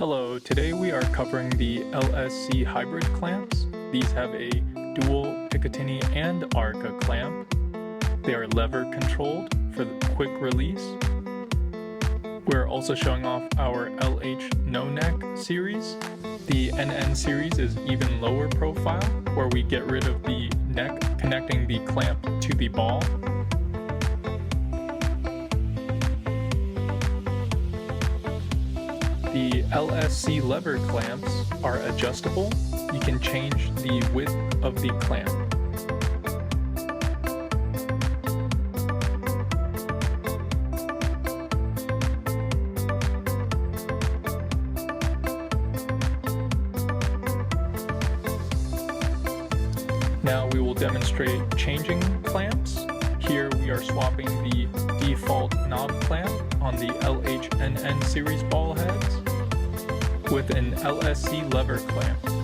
Hello, today we are covering the LSC hybrid clamps. These have a dual Picatinny and Arca clamp. They are lever controlled for the quick release. We're also showing off our NoNeck series. The NN series is even lower profile, where we get rid of the neck connecting the clamp to the ball. The LSC lever clamps are adjustable. You can change the width of the clamp. Now we will demonstrate changing clamps. Here we are swapping the default knob clamp on the LHNN series ball heads with an LSC lever clamp.